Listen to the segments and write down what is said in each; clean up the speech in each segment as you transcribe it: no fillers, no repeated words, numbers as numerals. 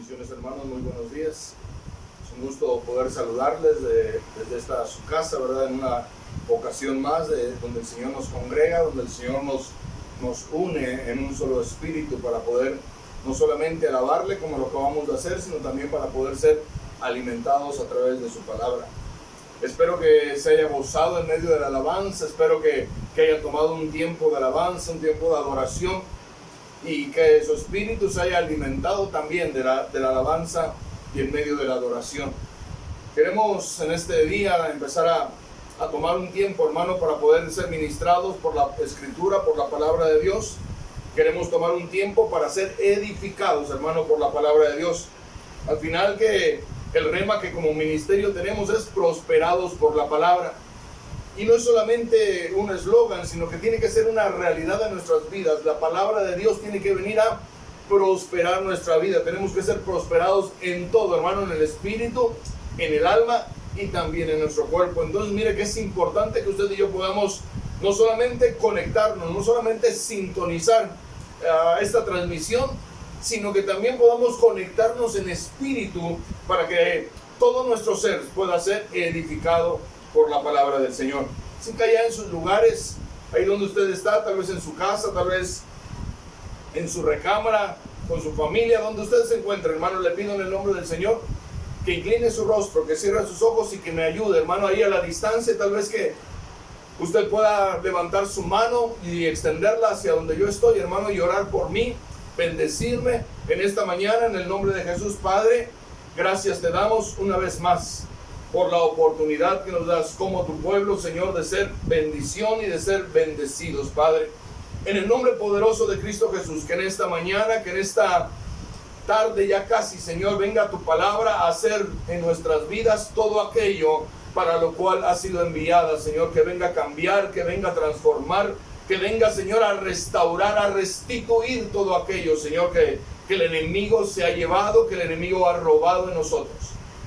Bendiciones, hermanos, muy buenos días. Es un gusto poder saludarles desde esta su casa, ¿verdad? En una ocasión más donde el Señor nos congrega, donde el Señor nos une en un solo espíritu para poder no solamente alabarle como lo acabamos de hacer, sino también para poder ser alimentados a través de su palabra. Espero que se haya gozado en medio de la alabanza, espero que haya tomado un tiempo de alabanza, un tiempo de adoración, y que su espíritu se haya alimentado también de la alabanza y en medio de la adoración. Queremos en este día empezar a tomar un tiempo, hermano, para poder ser ministrados por la Escritura, por la palabra de Dios. Queremos tomar un tiempo para ser edificados, hermano, por la palabra de Dios. Al final, que el rema que como ministerio tenemos es prosperados por la palabra. Y no es solamente un eslogan, sino que tiene que ser una realidad en nuestras vidas. La palabra de Dios tiene que venir a prosperar nuestra vida. Tenemos que ser prosperados en todo, hermano, en el espíritu, en el alma y también en nuestro cuerpo. Entonces, mire que es importante que usted y yo podamos no solamente conectarnos, no solamente sintonizar esta transmisión, sino que también podamos conectarnos en espíritu para que todo nuestro ser pueda ser edificado por la palabra del Señor. Así que allá en sus lugares, ahí donde usted está, tal vez en su casa, tal vez en su recámara, con su familia, donde usted se encuentre, hermano, le pido en el nombre del Señor que incline su rostro, que cierre sus ojos y que me ayude, hermano, ahí a la distancia, tal vez que usted pueda levantar su mano y extenderla hacia donde yo estoy, hermano, y orar por mí, bendecirme en esta mañana en el nombre de Jesús. Padre, gracias te damos una vez más por la oportunidad que nos das como tu pueblo, Señor, de ser bendición y de ser bendecidos, Padre. En el nombre poderoso de Cristo Jesús, que en esta mañana, que en esta tarde ya casi, Señor, venga tu palabra a hacer en nuestras vidas todo aquello para lo cual ha sido enviada, Señor, que venga a cambiar, que venga a transformar, que venga, Señor, a restaurar, a restituir todo aquello, Señor, que el enemigo se ha llevado, que el enemigo ha robado en nosotros.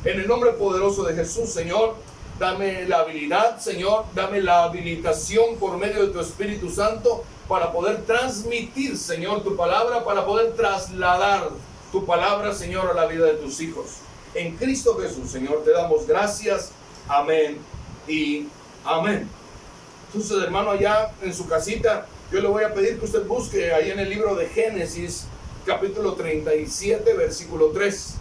En el nombre poderoso de Jesús, Señor, dame la habilidad, Señor, dame la habilitación por medio de tu Espíritu Santo para poder transmitir, Señor, tu palabra, para poder trasladar tu palabra, Señor, a la vida de tus hijos. En Cristo Jesús, Señor, te damos gracias. Amén y amén. Entonces, hermano, allá en su casita, yo le voy a pedir que usted busque ahí en el libro de Génesis, capítulo 37, versículo 3.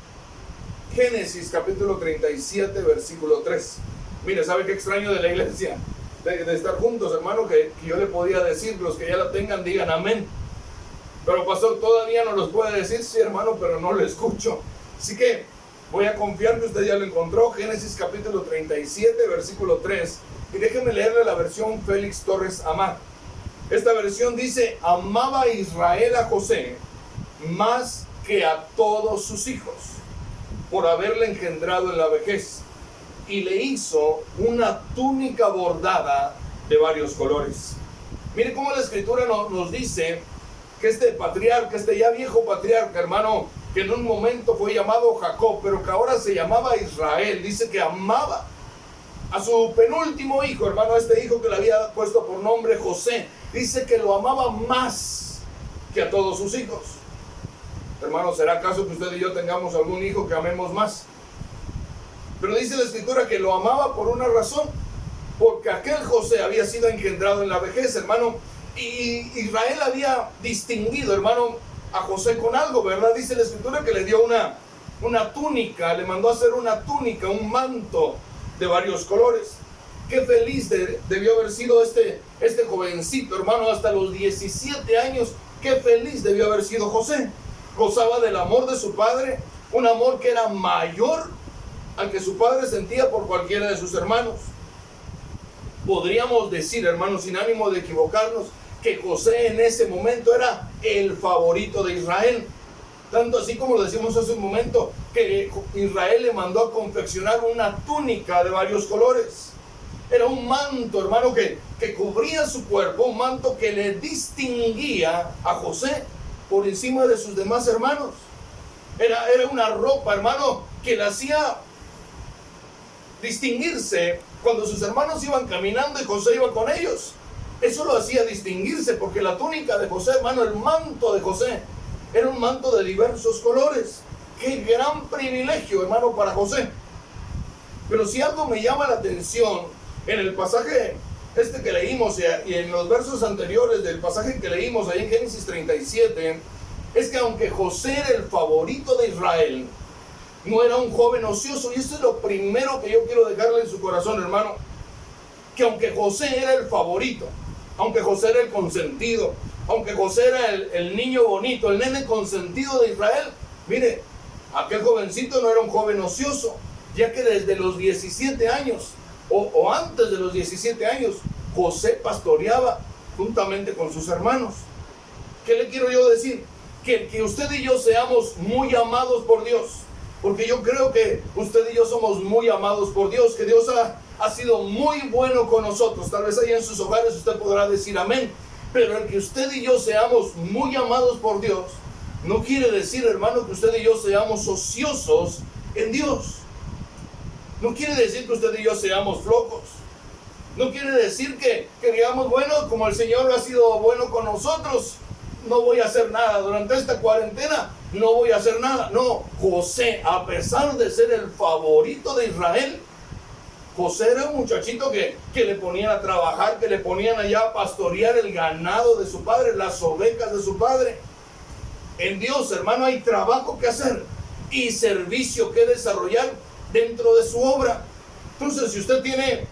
Génesis capítulo 37, versículo 3. Mire, ¿sabe qué extraño de la iglesia? De estar juntos, hermano, que yo le podía decir, los que ya la tengan, digan amén. Pero pastor, todavía no los puede decir, sí, hermano, pero no lo escucho. Así que voy a confiar que usted ya lo encontró. Génesis capítulo 37, versículo 3. Y déjeme leerle la versión Félix Torres Amat. Esta versión dice: amaba Israel a José más que a todos sus hijos, por haberle engendrado en la vejez, y le hizo una túnica bordada de varios colores. Mire cómo la Escritura nos dice que este patriarca, este ya viejo patriarca, hermano, que en un momento fue llamado Jacob, pero que ahora se llamaba Israel, dice que amaba a su penúltimo hijo, hermano, este hijo que le había puesto por nombre José, dice que lo amaba más que a todos sus hijos. Hermano, ¿será acaso que usted y yo tengamos algún hijo que amemos más? Pero dice la Escritura que lo amaba por una razón, porque aquel José había sido engendrado en la vejez, hermano, y Israel había distinguido, hermano, a José con algo, ¿verdad? Dice la Escritura que le dio una túnica, le mandó a hacer una túnica, un manto de varios colores. Qué feliz debió haber sido este jovencito, hermano, hasta los 17 años, qué feliz debió haber sido José. Gozaba del amor de su padre, un amor que era mayor al que su padre sentía por cualquiera de sus hermanos. Podríamos decir, hermanos, sin ánimo de equivocarnos, que José en ese momento era el favorito de Israel. Tanto así como lo decimos hace un momento, que Israel le mandó a confeccionar una túnica de varios colores. Era un manto, hermano, que cubría su cuerpo, un manto que le distinguía a José por encima de sus demás hermanos. Era una ropa, hermano, que le hacía distinguirse cuando sus hermanos iban caminando y José iba con ellos. Eso lo hacía distinguirse, porque la túnica de José, hermano, el manto de José, era un manto de diversos colores. qué gran privilegio, hermano, para José. Pero si algo me llama la atención en el pasaje que leímos y en los versos anteriores del pasaje que leímos ahí en Génesis 37, es que aunque José era el favorito de Israel, no era un joven ocioso. Y eso es lo primero que yo quiero dejarle en su corazón, hermano, que aunque José era el favorito, aunque José era el consentido, aunque José era el niño bonito, el nene consentido de Israel, mire, aquel jovencito no era un joven ocioso, ya que desde los 17 años o antes de los 17 años, José pastoreaba juntamente con sus hermanos. ¿Qué le quiero yo decir? Que usted y yo seamos muy amados por Dios, porque yo creo que usted y yo somos muy amados por Dios, que Dios ha sido muy bueno con nosotros. Tal vez allá en sus hogares usted podrá decir amén, pero el que usted y yo seamos muy amados por Dios no quiere decir, hermano, que usted y yo seamos ociosos en Dios. No quiere decir que usted y yo seamos flojos. No quiere decir que digamos, bueno, como el Señor ha sido bueno con nosotros, no voy a hacer nada. Durante esta cuarentena no voy a hacer nada. No, José, a pesar de ser el favorito de Israel, José era un muchachito que le ponían a trabajar, que le ponían allá a pastorear el ganado de su padre, las ovejas de su padre. En Dios, hermano, hay trabajo que hacer y servicio que desarrollar dentro de su obra. Entonces, si usted tiene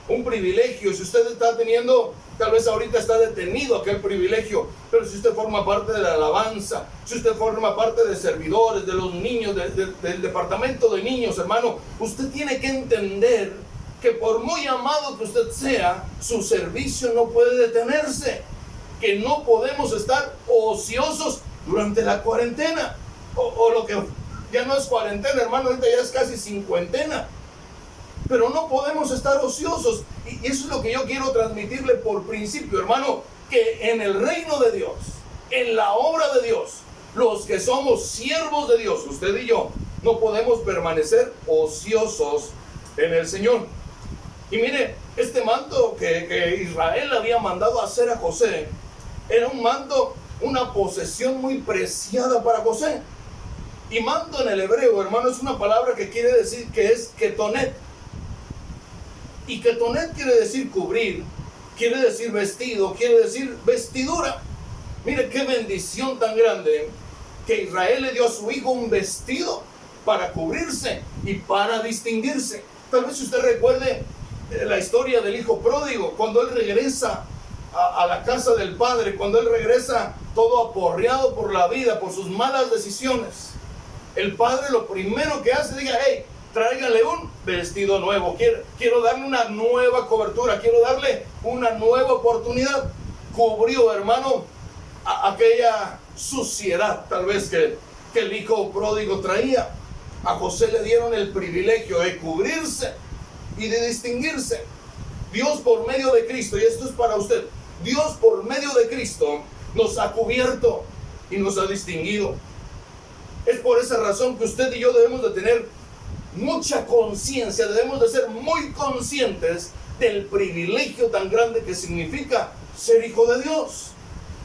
un privilegio, si usted está teniendo, tal vez ahorita está detenido aquel privilegio, pero si usted forma parte de la alabanza, si usted forma parte de servidores, de los niños, del departamento de niños, hermano, usted tiene que entender que por muy amado que usted sea, su servicio no puede detenerse, que no podemos estar ociosos durante la cuarentena, o lo que ya no es cuarentena, hermano, ahorita ya es casi cincuentena. Pero no podemos estar ociosos. Y eso es lo que yo quiero transmitirle por principio, hermano, que en el reino de Dios, en la obra de Dios, los que somos siervos de Dios, usted y yo, no podemos permanecer ociosos en el Señor. Y mire, este manto que Israel había mandado hacer a José, era un manto, una posesión muy preciada para José. Y manto en el hebreo, hermano, es una palabra que quiere decir que es ketonet. Y ketonet quiere decir cubrir, quiere decir vestido, quiere decir vestidura. Mire qué bendición tan grande que Israel le dio a su hijo un vestido para cubrirse y para distinguirse. Tal vez usted recuerde la historia del hijo pródigo, cuando él regresa a la casa del padre, cuando él regresa todo aporreado por la vida, por sus malas decisiones. El padre lo primero que hace, diga, hey, tráigale un vestido nuevo, quiero darle una nueva cobertura, quiero darle una nueva oportunidad. Cubrió, hermano, aquella suciedad tal vez que el hijo pródigo traía. A José le dieron el privilegio de cubrirse y de distinguirse. Dios por medio de Cristo, y esto es para usted, Dios por medio de Cristo nos ha cubierto y nos ha distinguido. Es por esa razón que usted y yo debemos de tener mucha conciencia, debemos de ser muy conscientes del privilegio tan grande que significa ser hijo de Dios.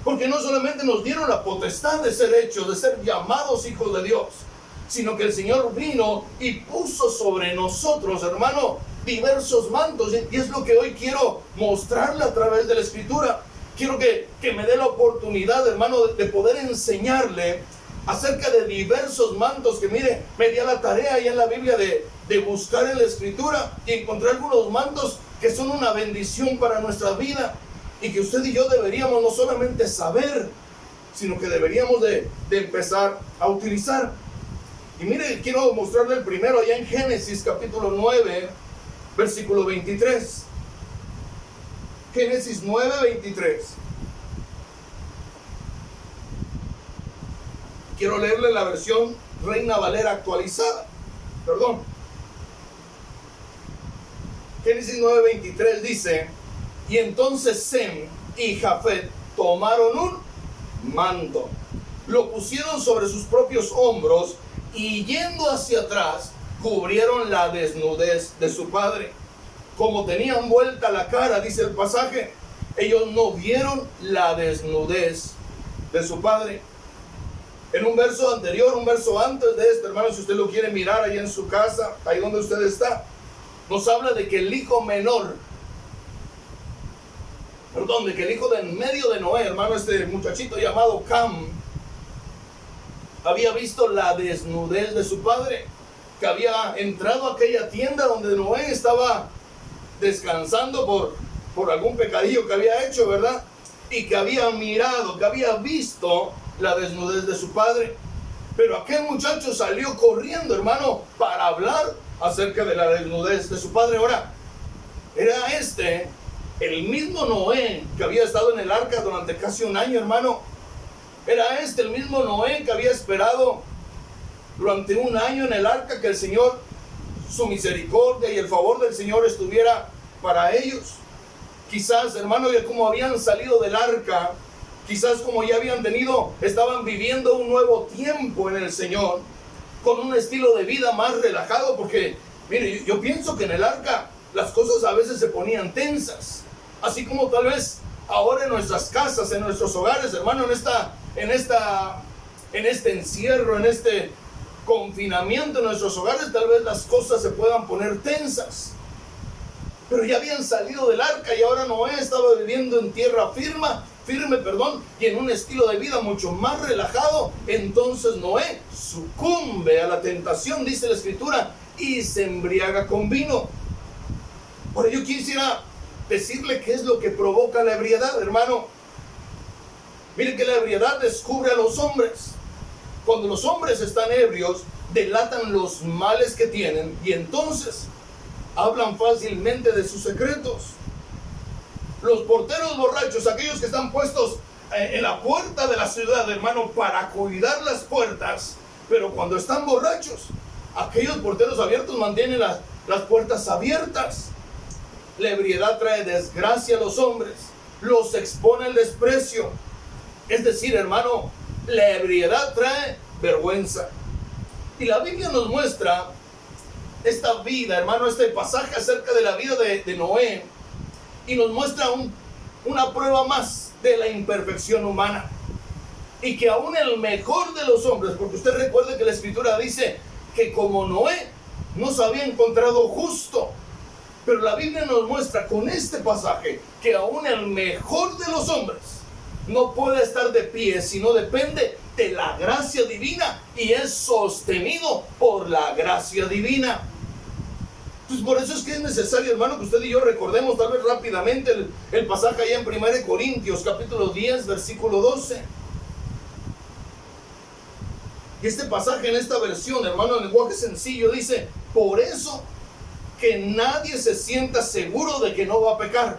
Porque no solamente nos dieron la potestad de ser hechos, de ser llamados hijos de Dios, sino que el Señor vino y puso sobre nosotros, hermano, diversos mantos. Y es lo que hoy quiero mostrarle a través de la Escritura. Quiero que me dé la oportunidad, hermano, de poder enseñarle acerca de diversos mantos que, mire, me di a la tarea ahí en la Biblia de buscar en la Escritura y encontré algunos mantos que son una bendición para nuestra vida y que usted y yo deberíamos no solamente saber, sino que deberíamos de empezar a utilizar. Y mire, quiero mostrarle el primero allá en Génesis capítulo 9, versículo 23. Génesis 9, 23. Quiero leerle la versión Reina Valera actualizada. Perdón. Génesis 9:23 dice: y entonces Sem y Jafet tomaron un manto, lo pusieron sobre sus propios hombros y yendo hacia atrás cubrieron la desnudez de su padre. Como tenían vuelta la cara, dice el pasaje, ellos no vieron la desnudez de su padre. En un verso anterior, un verso antes de este, hermano, si usted lo quiere mirar ahí en su casa, ahí donde usted está, nos habla de que el hijo menor, de que el hijo de en medio de Noé, hermano, este muchachito llamado Cam, había visto la desnudez de su padre, que había entrado a aquella tienda donde Noé estaba descansando por algún pecadillo que había hecho, ¿verdad? Y que había mirado, que había visto la desnudez de su padre. Pero aquel muchacho salió corriendo, hermano, para hablar acerca de la desnudez de su padre. Ahora, era el mismo Noé que había estado en el arca durante casi un año, hermano. Era el mismo Noé que había esperado durante un año en el arca que el Señor, su misericordia y el favor del Señor estuviera para ellos. Quizás, hermano, ya como habían salido del arca, quizás como ya estaban viviendo un nuevo tiempo en el Señor, con un estilo de vida más relajado, porque, mire, yo pienso que en el arca las cosas a veces se ponían tensas, así como tal vez ahora en nuestras casas, en nuestros hogares, hermano, en este encierro, en este confinamiento en nuestros hogares, tal vez las cosas se puedan poner tensas. Pero ya habían salido del arca y ahora Noé estaba viviendo en tierra firme, y en un estilo de vida mucho más relajado. Entonces Noé sucumbe a la tentación, dice la Escritura, y se embriaga con vino. Ahora yo quisiera decirle qué es lo que provoca la ebriedad, hermano. Mire que la ebriedad descubre a los hombres. Cuando los hombres están ebrios, delatan los males que tienen y entonces hablan fácilmente de sus secretos. Los porteros borrachos, aquellos que están puestos en la puerta de la ciudad, hermano, para cuidar las puertas, pero cuando están borrachos, aquellos porteros abiertos mantienen las puertas abiertas. La ebriedad trae desgracia a los hombres, los expone al desprecio. Es decir, hermano, la ebriedad trae vergüenza. Y la Biblia nos muestra esta vida, hermano, este pasaje acerca de la vida de Noé, y nos muestra una prueba más de la imperfección humana. Y que aún el mejor de los hombres, porque usted recuerde que la Escritura dice que como Noé no se había encontrado justo, pero la Biblia nos muestra con este pasaje que aún el mejor de los hombres no puede estar de pie, sino depende de la gracia divina y es sostenido por la gracia divina. Pues por eso es que es necesario, hermano, que usted y yo recordemos tal vez rápidamente el pasaje allá en 1 Corintios capítulo 10 versículo 12. Y este pasaje en esta versión, hermano, en lenguaje sencillo dice: por eso que nadie se sienta seguro de que no va a pecar.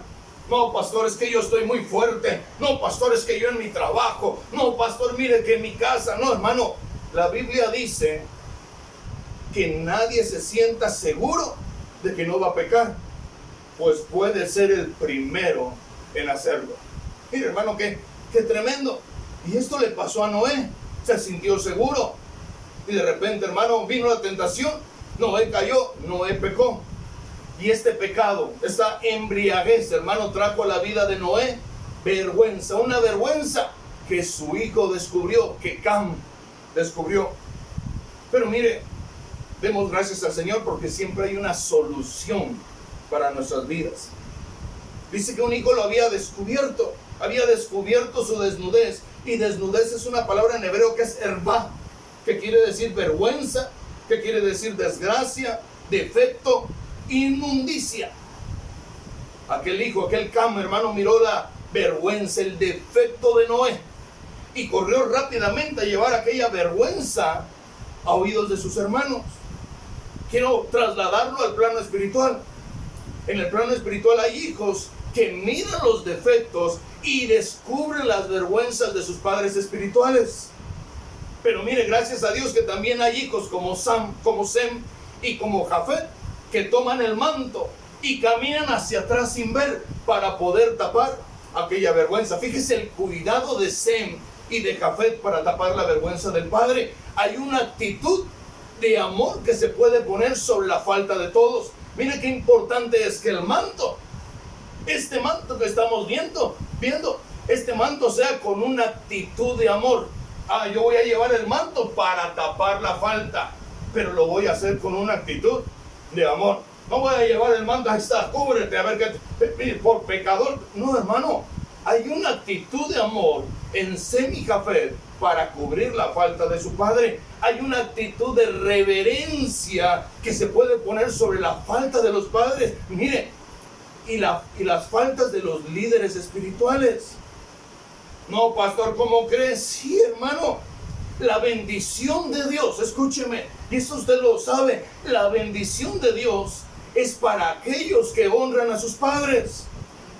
No, pastor, es que yo estoy muy fuerte. No, pastor, es que yo en mi trabajo. No, pastor, mire que en mi casa. No, hermano, la Biblia dice que nadie se sienta seguro de que no va a pecar, pues puede ser el primero en hacerlo. Mire, hermano, qué tremendo. Y esto le pasó a Noé. Se sintió seguro y de repente, hermano, vino la tentación. Noé cayó, Noé pecó. Y este pecado, esta embriaguez, hermano, trajo a la vida de Noé vergüenza, una vergüenza que su hijo descubrió, que Cam descubrió. Pero mire, demos gracias al Señor porque siempre hay una solución para nuestras vidas. Dice que un hijo lo había descubierto su desnudez, y desnudez es una palabra en hebreo que es herba, que quiere decir vergüenza, que quiere decir desgracia, defecto, inmundicia. Aquel hijo, aquel Cam, hermano, miró la vergüenza, el defecto de Noé y corrió rápidamente a llevar aquella vergüenza a oídos de sus hermanos. Quiero trasladarlo al plano espiritual. En el plano espiritual hay hijos que miran los defectos y descubren las vergüenzas de sus padres espirituales. Pero mire, gracias a Dios que también hay hijos como Sem y como Jafet, que toman el manto y caminan hacia atrás sin ver para poder tapar aquella vergüenza. Fíjese el cuidado de Sem y de Jafet para tapar la vergüenza del padre. Hay una actitud de amor que se puede poner sobre la falta de todos. Mire qué importante es que el manto, este manto que estamos viendo, este manto sea con una actitud de amor. Yo voy a llevar el manto para tapar la falta, pero lo voy a hacer con una actitud de amor. No voy a llevar el manto, ahí está, cúbrete, a ver qué, por pecador. No, hermano, hay una actitud de amor en Sem y Jafet para cubrir la falta de su padre. Hay una actitud de reverencia que se puede poner sobre la falta de los padres. Mire, y las faltas de los líderes espirituales. No, pastor, ¿cómo crees? Sí, hermano, la bendición de Dios, escúcheme, y eso usted lo sabe, la bendición de Dios es para aquellos que honran a sus padres.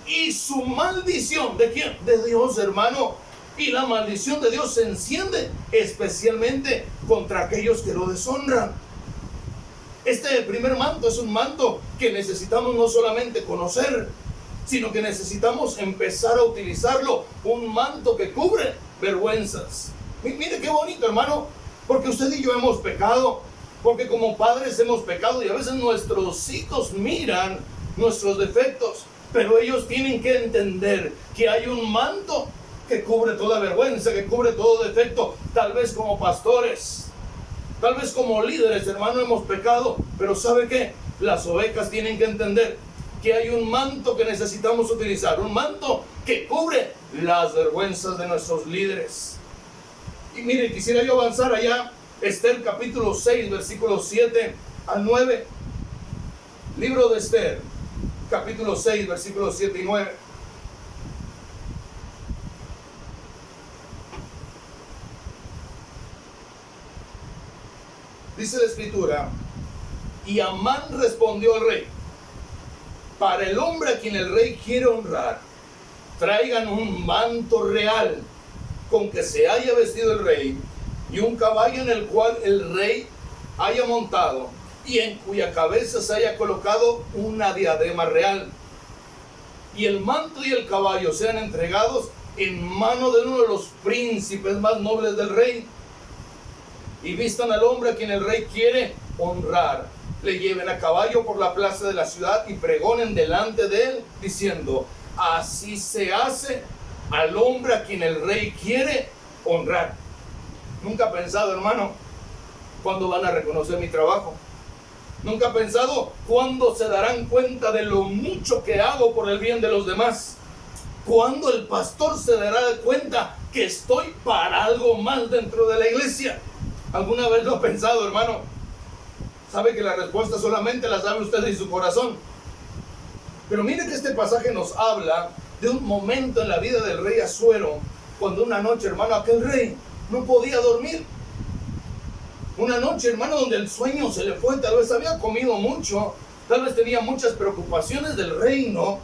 Y su maldición, ¿de quién? De Dios, hermano. Y la maldición de Dios se enciende especialmente contra aquellos que lo deshonran. Este primer manto es un manto que necesitamos no solamente conocer, sino que necesitamos empezar a utilizarlo. Un manto que cubre vergüenzas. Mire qué bonito, hermano, porque usted y yo hemos pecado, porque como padres hemos pecado y a veces nuestros hijos miran nuestros defectos, pero ellos tienen que entender que hay un manto que cubre toda vergüenza, que cubre todo defecto. Tal vez como pastores, tal vez como líderes, hermano, hemos pecado, pero ¿sabe qué? Las ovejas tienen que entender que hay un manto que necesitamos utilizar, un manto que cubre las vergüenzas de nuestros líderes. Y mire, quisiera yo avanzar allá, Esther capítulo 6, versículos 7 al 9. Libro de Esther, capítulo 6, versículos 7 y 9. Dice la escritura: y Amán respondió al rey: para el hombre a quien el rey quiere honrar, traigan un manto real con que se haya vestido el rey, y un caballo en el cual el rey haya montado, y en cuya cabeza se haya colocado una diadema real. Y el manto y el caballo sean entregados en mano de uno de los príncipes más nobles del rey, y vistan al hombre a quien el rey quiere honrar. Le lleven a caballo por la plaza de la ciudad y pregonen delante de él, diciendo: así se hace al hombre a quien el rey quiere honrar. Nunca he pensado, hermano, cuándo van a reconocer mi trabajo. Nunca he pensado cuándo se darán cuenta de lo mucho que hago por el bien de los demás. Cuándo el pastor se dará cuenta que estoy para algo más dentro de la iglesia. ¿Alguna vez lo ha pensado, hermano? Sabe que la respuesta solamente la sabe usted en su corazón. Pero mire que este pasaje nos habla de un momento en la vida del rey Asuero, cuando una noche, hermano, aquel rey no podía dormir. Una noche, hermano, donde el sueño se le fue. Tal vez había comido mucho, tal vez tenía muchas preocupaciones del reino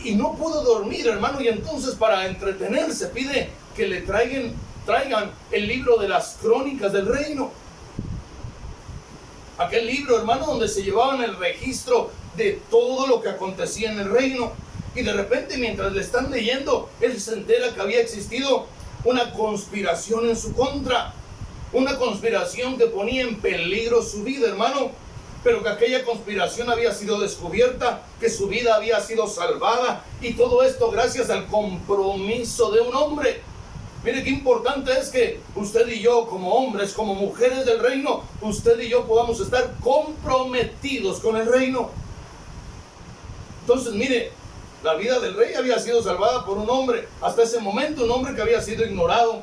y no pudo dormir, hermano. Y entonces, para entretenerse, pide que le traigan el libro de las crónicas del reino. Aquel libro, hermano, donde se llevaban el registro de todo lo que acontecía en el reino. Y de repente, mientras le están leyendo, él se entera que había existido una conspiración en su contra. Una conspiración que ponía en peligro su vida, hermano. Pero que aquella conspiración había sido descubierta, que su vida había sido salvada. Y todo esto gracias al compromiso de un hombre. Mire qué importante es que usted y yo, como hombres, como mujeres del reino, usted y yo podamos estar comprometidos con el reino. Entonces, mire, la vida del rey había sido salvada por un hombre. Hasta ese momento, un hombre que había sido ignorado.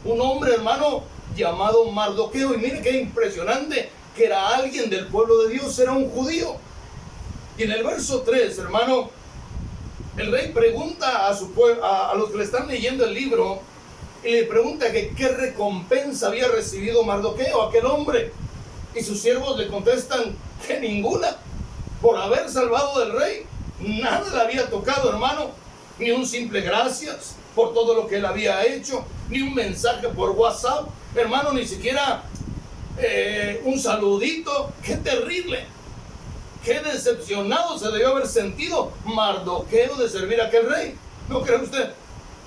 Un hombre, hermano, llamado Mardoqueo. Y mire qué impresionante, que era alguien del pueblo de Dios, era un judío. Y en el verso 3, hermano, el rey pregunta a su pueblo, a los que le están leyendo el libro, y le pregunta que qué recompensa había recibido Mardoqueo, aquel hombre. Y sus siervos le contestan que ninguna. Por haber salvado del rey, nada le había tocado, hermano. Ni un simple gracias por todo lo que él había hecho, ni un mensaje por WhatsApp, hermano, ni siquiera un saludito. ¡Qué terrible! ¡Qué decepcionado se debió haber sentido Mardoqueo de servir a aquel rey! ¿No cree usted?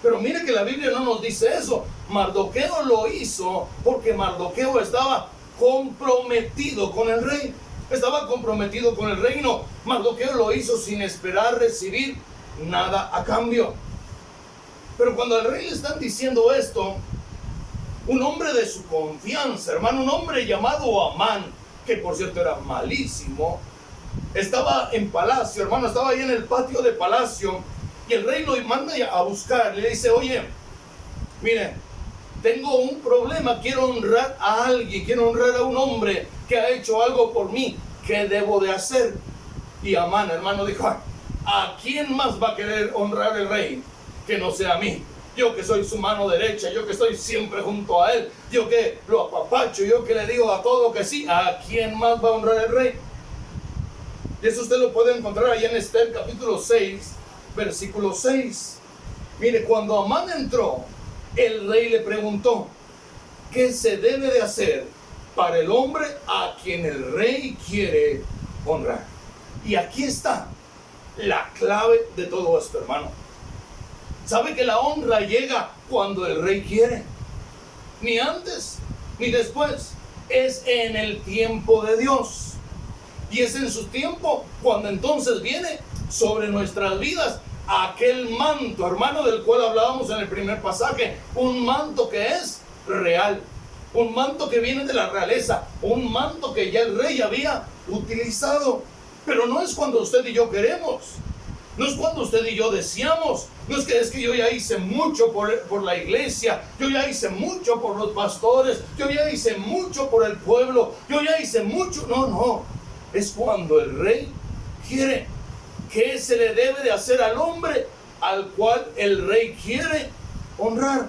Pero mire que la Biblia no nos dice eso. Mardoqueo lo hizo porque Mardoqueo estaba comprometido con el rey. Estaba comprometido con el reino. Mardoqueo lo hizo sin esperar recibir nada a cambio. Pero cuando al rey le están diciendo esto, un hombre de su confianza, hermano, un hombre llamado Amán, que por cierto era malísimo. Estaba en palacio, hermano, estaba ahí en el patio de palacio, y el rey lo manda a buscar. Le dice: oye, miren, tengo un problema, quiero honrar a alguien, quiero honrar a un hombre que ha hecho algo por mí. ¿Qué debo de hacer? Y Amán, hermano, dijo: ¿a quién más va a querer honrar el rey que no sea a mí? Yo que soy su mano derecha, yo que estoy siempre junto a él, yo que lo apapacho, yo que le digo a todo que sí. ¿A quién más va a honrar el rey? Y eso usted lo puede encontrar allá en Esther capítulo 6, versículo 6. Mire, cuando Amán entró, el rey le preguntó: ¿qué se debe de hacer para el hombre a quien el rey quiere honrar? Y aquí está la clave de todo esto, hermano. ¿Sabe que la honra llega cuando el rey quiere? Ni antes ni después. Es en el tiempo de Dios. Y es en su tiempo cuando entonces viene sobre nuestras vidas aquel manto, hermano, del cual hablábamos en el primer pasaje. Un manto que es real, un manto que viene de la realeza, un manto que ya el rey había utilizado. Pero no es cuando usted y yo queremos, no es cuando usted y yo deseamos, no es que yo ya hice mucho por la iglesia, yo ya hice mucho por los pastores, yo ya hice mucho por el pueblo, yo ya hice mucho. No, es cuando el rey quiere. ¿Qué se le debe de hacer al hombre al cual el rey quiere honrar?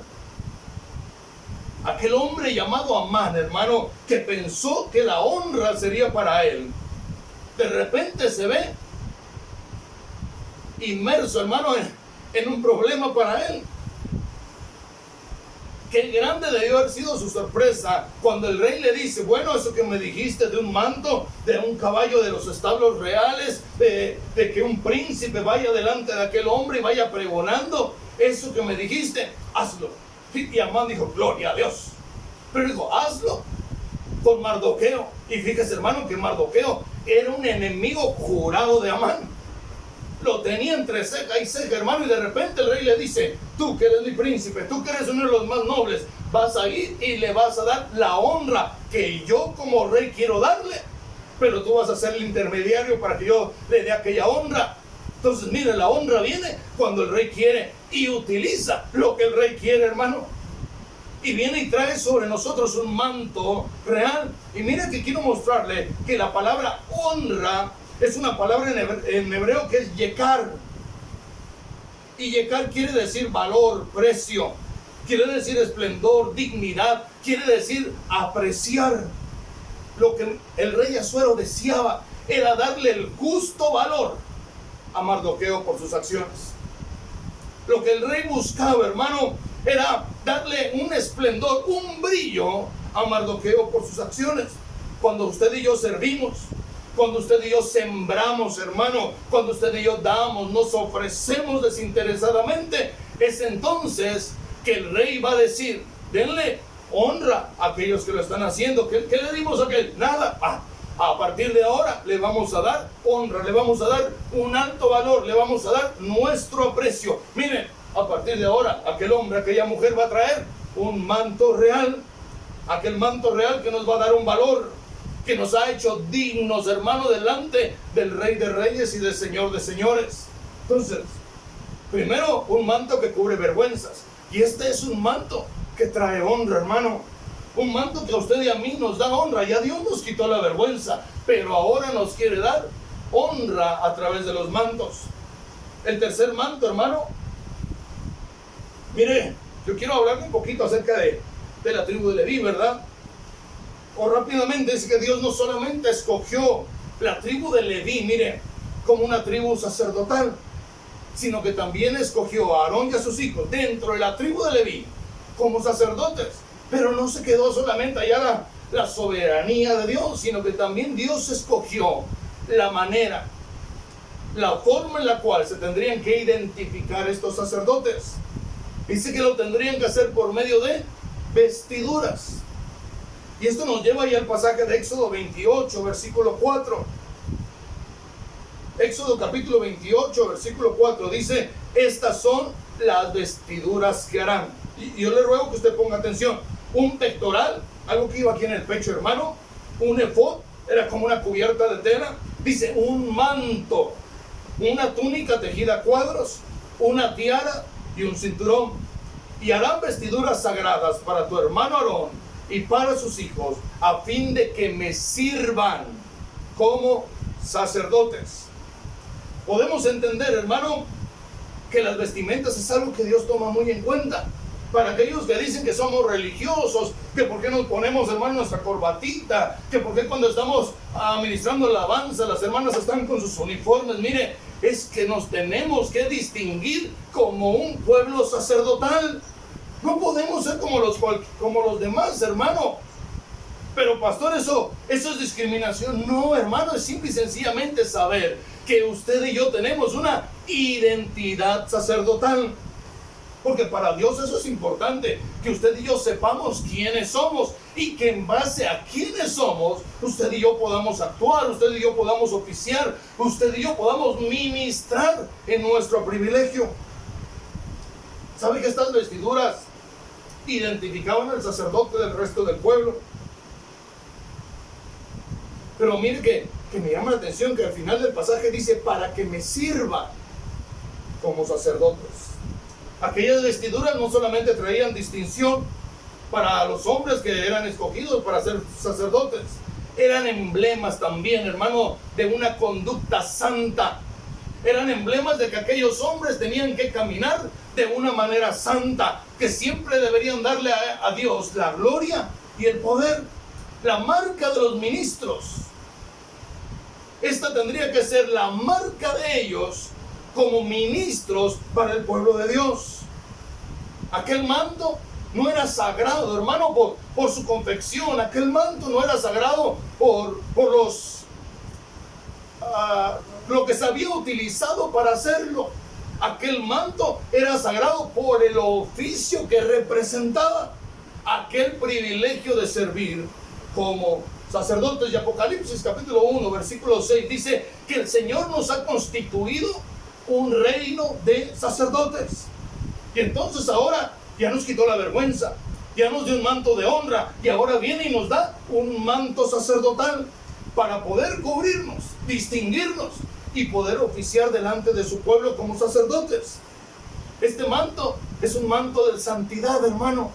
Aquel hombre llamado Amán, hermano, que pensó que la honra sería para él, de repente se ve inmerso, hermano, en un problema para él. Qué grande debió haber sido su sorpresa cuando el rey le dice: bueno, eso que me dijiste de un manto, de un caballo de los establos reales, de que un príncipe vaya delante de aquel hombre y vaya pregonando, eso que me dijiste, hazlo. Y Amán dijo: gloria a Dios. Pero dijo: hazlo con Mardoqueo. Y fíjese, hermano, que Mardoqueo era un enemigo jurado de Amán. Lo tenía entre ceja y ceja, hermano, y de repente el rey le dice: tú que eres mi príncipe, tú que eres uno de los más nobles, vas a ir y le vas a dar la honra que yo como rey quiero darle, pero tú vas a ser el intermediario para que yo le dé aquella honra. Entonces, mire, la honra viene cuando el rey quiere y utiliza lo que el rey quiere, hermano. Y viene y trae sobre nosotros un manto real. Y mire que quiero mostrarle que la palabra honra es una palabra en hebreo que es yekar. Y yekar quiere decir valor, precio. Quiere decir esplendor, dignidad. Quiere decir apreciar. Lo que el rey Asuero deseaba era darle el justo valor a Mardoqueo por sus acciones. Lo que el rey buscaba, hermano, era darle un esplendor, un brillo a Mardoqueo por sus acciones. Cuando usted y yo servimos, cuando usted y yo sembramos, hermano, cuando usted y yo damos, nos ofrecemos desinteresadamente, es entonces que el rey va a decir: denle honra a aquellos que lo están haciendo. ¿Qué le dimos a aquel? Nada. A partir de ahora le vamos a dar honra, le vamos a dar un alto valor, le vamos a dar nuestro aprecio. Miren, a partir de ahora aquel hombre, aquella mujer va a traer un manto real, aquel manto real que nos va a dar un valor, que nos ha hecho dignos, hermano, delante del Rey de Reyes y del Señor de Señores. Entonces, primero, un manto que cubre vergüenzas, y este es un manto que trae honra, hermano. Un manto que a usted y a mí nos da honra. Ya Dios nos quitó la vergüenza, pero ahora nos quiere dar honra a través de los mantos. El tercer manto, hermano, mire, yo quiero hablar un poquito acerca de la tribu de Leví, ¿verdad? O rápidamente, es que Dios no solamente escogió la tribu de Leví, mire, como una tribu sacerdotal, sino que también escogió a Aarón y a sus hijos dentro de la tribu de Leví como sacerdotes. Pero no se quedó solamente allá la soberanía de Dios, sino que también Dios escogió la manera, la forma en la cual se tendrían que identificar estos sacerdotes. Dice que lo tendrían que hacer por medio de vestiduras. Y esto nos lleva ya al pasaje de Éxodo 28, versículo 4. Éxodo capítulo 28, versículo 4 dice: estas son las vestiduras que harán. Y yo le ruego que usted ponga atención. un pectoral, algo que iba aquí en el pecho, hermano, un efod, era como una cubierta de tela, dice un manto, una túnica tejida a cuadros, una tiara y un cinturón. Y harán vestiduras sagradas para tu hermano Aarón y para sus hijos, a fin de que me sirvan como sacerdotes. Podemos entender, hermano, que las vestimentas es algo que Dios toma muy en cuenta. Para aquellos que dicen que somos religiosos, que por qué nos ponemos, hermano, nuestra corbatita, que por qué cuando estamos administrando la alabanza, las hermanas están con sus uniformes. Mire, es que nos tenemos que distinguir como un pueblo sacerdotal. No podemos ser como los demás, hermano. Pero pastor, eso es discriminación. No, hermano, es simple y sencillamente saber que usted y yo tenemos una identidad sacerdotal. Porque para Dios eso es importante, que usted y yo sepamos quiénes somos y que en base a quiénes somos, usted y yo podamos actuar, usted y yo podamos oficiar, usted y yo podamos ministrar en nuestro privilegio. ¿Sabe que estas vestiduras identificaban al sacerdote del resto del pueblo? Pero mire que me llama la atención que al final del pasaje dice, para que me sirva como sacerdotes. Aquellas vestiduras no solamente traían distinción para los hombres que eran escogidos para ser sacerdotes, eran emblemas también, hermano, de una conducta santa. Eran emblemas de que aquellos hombres tenían que caminar de una manera santa, que siempre deberían darle a Dios la gloria y el poder. La marca de los ministros, esta tendría que ser la marca de ellos como ministros para el pueblo de Dios. Aquel manto no era sagrado, hermano, por su confección. Aquel manto no era sagrado por lo que se había utilizado para hacerlo. Aquel manto era sagrado por el oficio que representaba, aquel privilegio de servir como sacerdotes. Y Apocalipsis capítulo 1 versículo 6 dice que el Señor nos ha constituido un reino de sacerdotes. Y entonces ahora ya nos quitó la vergüenza, ya nos dio un manto de honra, y ahora viene y nos da un manto sacerdotal para poder cubrirnos, distinguirnos y poder oficiar delante de su pueblo como sacerdotes. Este manto es un manto de santidad, hermano.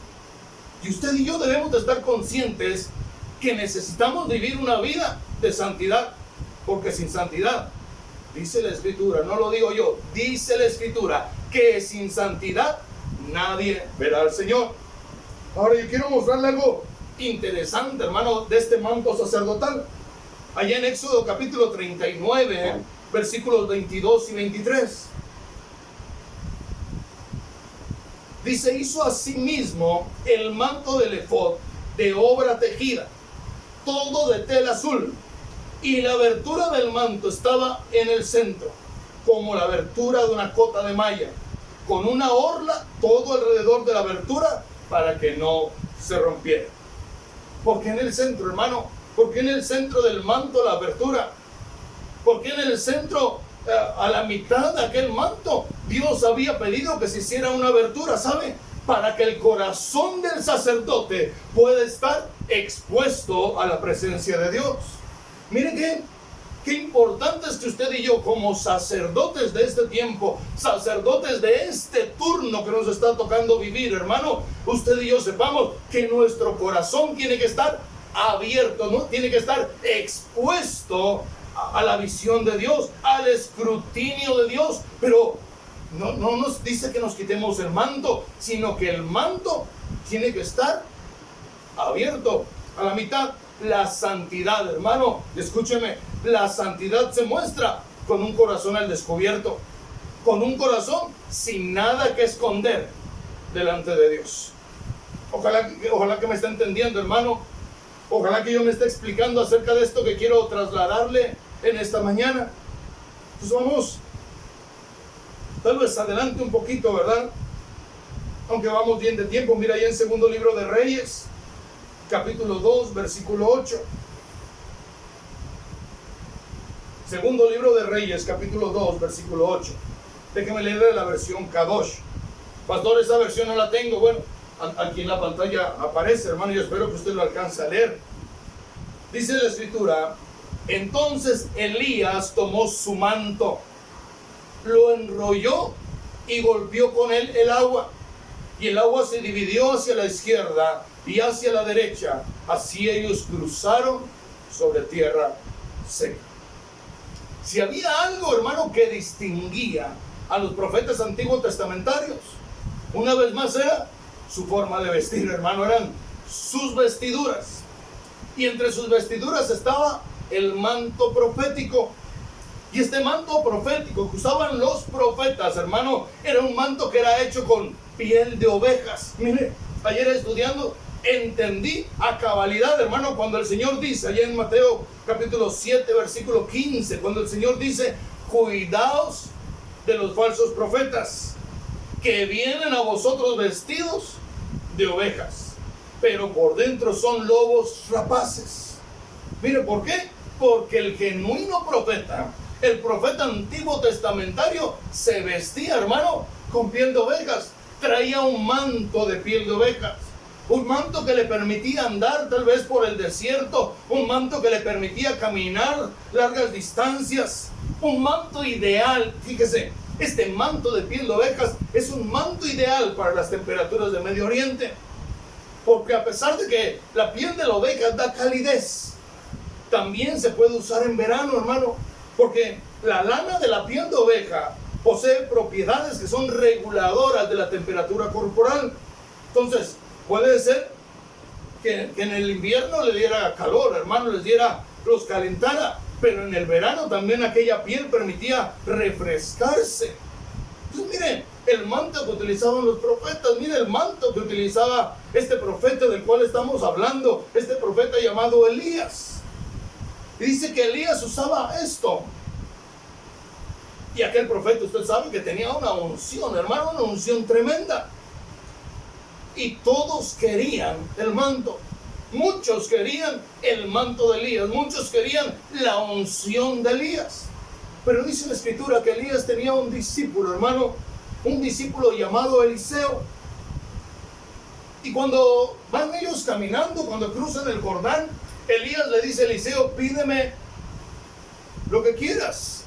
Y usted y yo debemos de estar conscientes que necesitamos vivir una vida de santidad, porque sin santidad, dice la Escritura, no lo digo yo, dice la Escritura, que sin santidad nadie verá al Señor. Ahora yo quiero mostrarle algo interesante, hermano, de este manto sacerdotal. Allá en Éxodo capítulo 39, versículos 22 y 23. Dice, hizo asimismo el manto del efod de obra tejida, todo de tela azul, y la abertura del manto estaba en el centro, como la abertura de una cota de malla, con una orla todo alrededor de la abertura para que no se rompiera. ¿Por qué en el centro, hermano? ¿Por qué en el centro del manto la abertura? ¿Por qué en el centro, a la mitad de aquel manto, Dios había pedido que se hiciera una abertura? ¿Sabe? Para que el corazón del sacerdote pueda estar expuesto a la presencia de Dios. Miren qué importante es que usted y yo, como sacerdotes de este tiempo, sacerdotes de este turno que nos está tocando vivir, hermano, usted y yo sepamos que nuestro corazón tiene que estar abierto, ¿no? Tiene que estar expuesto a la visión de Dios, al escrutinio de Dios. Pero no nos dice que nos quitemos el manto, sino que el manto tiene que estar abierto a la mitad. La santidad, hermano, escúcheme, la santidad se muestra con un corazón al descubierto, con un corazón sin nada que esconder delante de Dios. Ojalá que me esté entendiendo, hermano. Ojalá que yo me esté explicando acerca de esto que quiero trasladarle en esta mañana. Pues vamos, tal vez adelante un poquito, ¿verdad? Aunque vamos bien de tiempo. Mira ahí en segundo libro de Reyes, capítulo 2, versículo 8. Segundo libro de Reyes, capítulo 2, versículo 8. Déjeme leer la versión Kadosh. Pastor, esa versión no la tengo. Bueno, aquí en la pantalla aparece, hermano, yo espero que usted lo alcance a leer. Dice la escritura: entonces Elías tomó su manto, lo enrolló y golpeó con él el agua, y el agua se dividió hacia la izquierda y hacia la derecha. Así ellos cruzaron sobre tierra seca. Si había algo, hermano, que distinguía a los profetas antiguos testamentarios, una vez más era su forma de vestir, hermano, eran sus vestiduras. Y entre sus vestiduras estaba el manto profético. Y este manto profético que usaban los profetas, hermano, era un manto que era hecho con piel de ovejas. Mire, ayer estudiando, entendí a cabalidad, hermano, cuando el Señor dice, allá en Mateo capítulo 7, versículo 15, cuando el Señor dice: cuidaos de los falsos profetas, que vienen a vosotros vestidos de ovejas, pero por dentro son lobos rapaces. Mire, ¿por qué? Porque el genuino profeta, el profeta antiguo testamentario, se vestía, hermano, con piel de ovejas. Traía un manto de piel de ovejas, un manto que le permitía andar tal vez por el desierto, un manto que le permitía caminar largas distancias, un manto ideal. Fíjese, este manto de piel de ovejas es un manto ideal para las temperaturas de Medio Oriente, porque a pesar de que la piel de la oveja da calidez, también se puede usar en verano, hermano, porque la lana de la piel de oveja posee propiedades que son reguladoras de la temperatura corporal. Entonces, puede ser que en el invierno le diera calor, hermano, los calentara, pero en el verano también aquella piel permitía refrescarse. Entonces, miren, el manto que utilizaban los profetas, miren el manto que utilizaba este profeta del cual estamos hablando, este profeta llamado Elías. Y dice que Elías usaba esto. Y aquel profeta, usted sabe que tenía una unción, hermano, una unción tremenda. Y todos querían el manto. Muchos querían el manto de Elías. Muchos querían la unción de Elías. Pero dice la escritura que Elías tenía un discípulo, hermano. Un discípulo llamado Eliseo. Y cuando van ellos caminando, cuando cruzan el Jordán, Elías le dice a Eliseo: pídeme lo que quieras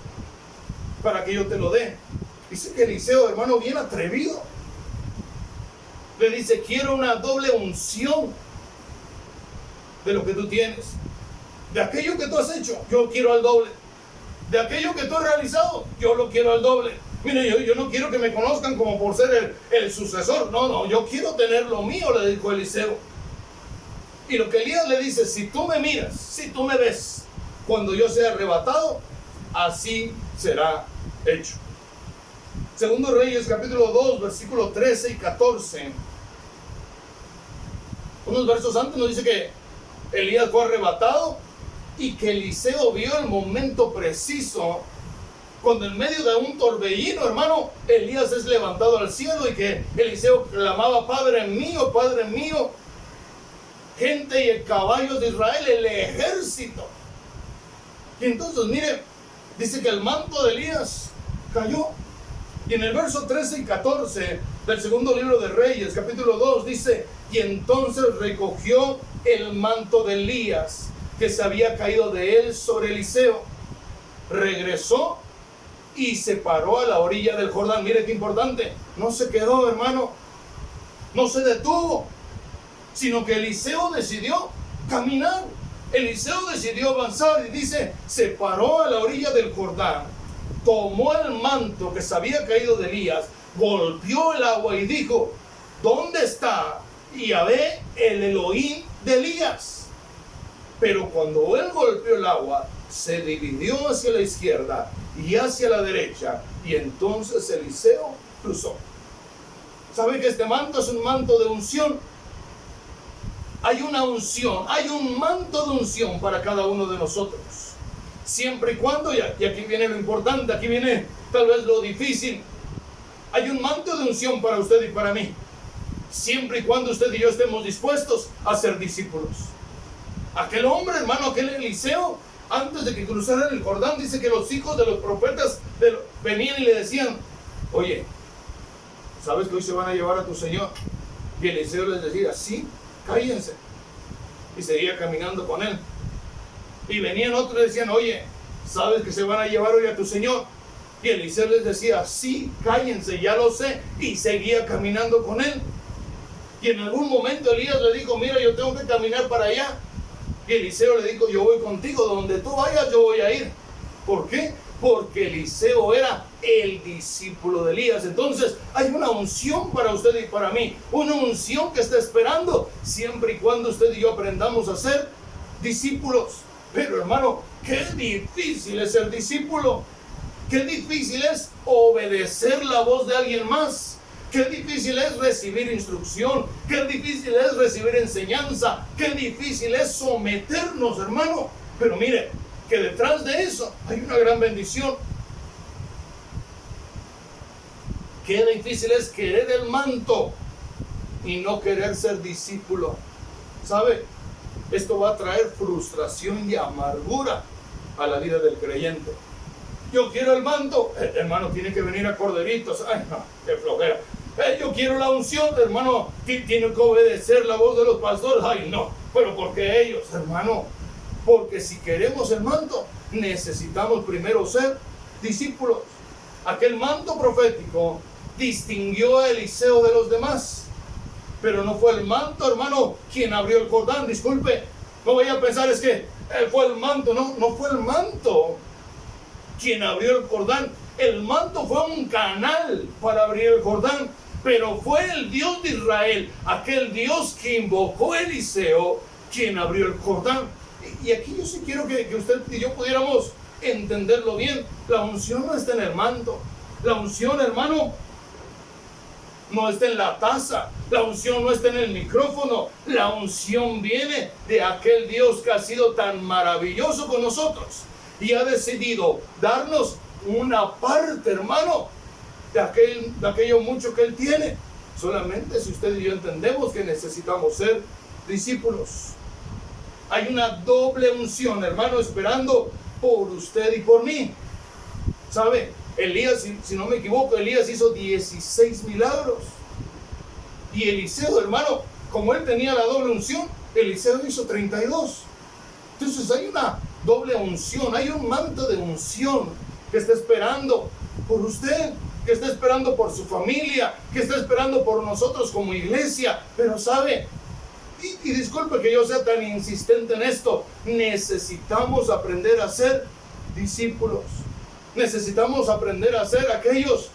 para que yo te lo dé. Dice que Eliseo, hermano, bien atrevido, le dice: quiero una doble unción de lo que tú tienes. De aquello que tú has hecho, yo quiero al doble. De aquello que tú has realizado, yo lo quiero al doble. Mire, yo no quiero que me conozcan como por ser el sucesor. No, yo quiero tener lo mío, le dijo Eliseo. Y lo que Elías le dice: si tú me miras, si tú me ves, cuando yo sea arrebatado, así será hecho. Segundo Reyes capítulo 2, versículo 13 y 14. Unos versos antes nos dice que Elías fue arrebatado y que Eliseo vio el momento preciso cuando en medio de un torbellino, hermano, Elías es levantado al cielo, y que Eliseo clamaba: Padre mío, gente y caballos de Israel, el ejército. Y entonces, mire, dice que el manto de Elías cayó. Y en el verso 13 y 14 del segundo libro de Reyes, capítulo 2, dice: y entonces recogió el manto de Elías que se había caído de él sobre Eliseo, regresó y se paró a la orilla del Jordán. Mire qué importante, no se quedó, hermano, no se detuvo, sino que Eliseo decidió caminar. Eliseo decidió avanzar, y dice: se paró a la orilla del Jordán, tomó el manto que se había caído de Elías, golpeó el agua y dijo: ¿dónde está Yahvé, el Elohim de Elías? Pero cuando él golpeó el agua, se dividió hacia la izquierda y hacia la derecha, y entonces Eliseo cruzó. ¿Sabe que este manto es un manto de unción? Hay una unción, hay un manto de unción para cada uno de nosotros. Siempre y cuando, y aquí viene lo importante, aquí viene tal vez lo difícil, hay un manto de unción para usted y para mí, siempre y cuando usted y yo estemos dispuestos a ser discípulos. Aquel hombre, hermano, aquel Eliseo, antes de que cruzaran el Jordán, dice que los hijos de los profetas venían y le decían: oye, ¿sabes que hoy se van a llevar a tu señor? Y Eliseo les decía, sí, cállense. Y seguía caminando con él. Y venían otros y le decían, oye, ¿sabes que se van a llevar hoy a tu señor? Y Eliseo les decía, sí, cállense, ya lo sé. Y seguía caminando con él. Y en algún momento Elías le dijo, mira, yo tengo que caminar para allá. Y Eliseo le dijo, yo voy contigo, donde tú vayas yo voy a ir. ¿Por qué? Porque Eliseo era el discípulo de Elías. Entonces hay una unción para usted y para mí, una unción que está esperando siempre y cuando usted y yo aprendamos a ser discípulos. Pero hermano, qué difícil es ser discípulo, qué difícil es obedecer la voz de alguien más, qué difícil es recibir instrucción, qué difícil es recibir enseñanza, qué difícil es someternos, hermano. Pero mire, que detrás de eso hay una gran bendición. Qué difícil es querer el manto y no querer ser discípulo. ¿Sabe? Esto va a traer frustración y amargura a la vida del creyente. Yo quiero el manto, hermano, tiene que venir a corderitos. Ay, no, qué flojera. Yo quiero la unción, hermano, tiene que obedecer la voz de los pastores. Ay, no, pero ¿por qué ellos, hermano? Porque si queremos el manto, necesitamos primero ser discípulos. Aquel manto profético distinguió a Eliseo de los demás. Pero no fue el manto, hermano, quien abrió el Jordán. Disculpe, no vaya a pensar es que fue el manto. No, no fue el manto quien abrió el Jordán. El manto fue un canal para abrir el Jordán. Pero fue el Dios de Israel, aquel Dios que invocó a Eliseo, quien abrió el Jordán. Y aquí yo sí quiero que usted y yo pudiéramos entenderlo bien. La unción no está en el manto. La unción, hermano, no está en la taza. La unción no está en el micrófono. La unción viene de aquel Dios que ha sido tan maravilloso con nosotros y ha decidido darnos una parte, hermano, de aquello mucho que Él tiene. Solamente si usted y yo entendemos que necesitamos ser discípulos. Hay una doble unción, hermano, esperando por usted y por mí. ¿Sabe? Elías, si no me equivoco, Elías hizo 16 milagros. Y Eliseo, hermano, como él tenía la doble unción, Eliseo hizo 32. Entonces hay una doble unción, hay un manto de unción que está esperando por usted, que está esperando por su familia, que está esperando por nosotros como iglesia. Pero ¿sabe? Y disculpe que yo sea tan insistente en esto, necesitamos aprender a ser discípulos. Necesitamos aprender a ser aquellos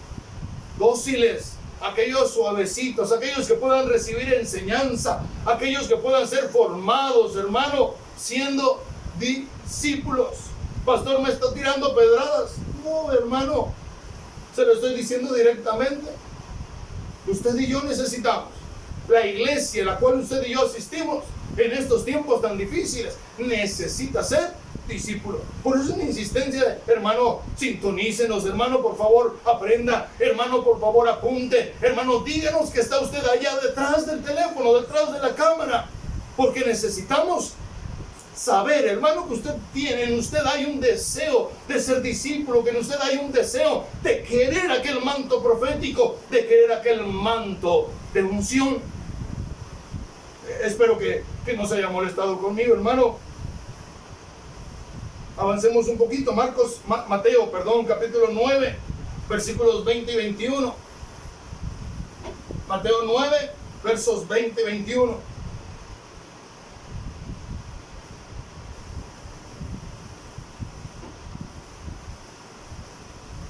dóciles, aquellos suavecitos, aquellos que puedan recibir enseñanza, aquellos que puedan ser formados, hermano, siendo discípulos. Pastor, ¿me está tirando pedradas? No, hermano, se lo estoy diciendo directamente. Usted y yo necesitamos, la iglesia a la cual usted y yo asistimos en estos tiempos tan difíciles, necesita ser discípulo. Por eso es mi insistencia, hermano, sintonícenos, hermano, por favor, aprenda, hermano, por favor, apunte, hermano, díganos que está usted allá detrás del teléfono, detrás de la cámara, porque necesitamos saber, hermano, que usted tiene, en usted hay un deseo de ser discípulo, que en usted hay un deseo de querer aquel manto profético, de querer aquel manto de unción. Espero que no se haya molestado conmigo, hermano. Avancemos un poquito. Mateo, capítulo 9, versículos 20 y 21. Mateo 9, versos 20 y 21.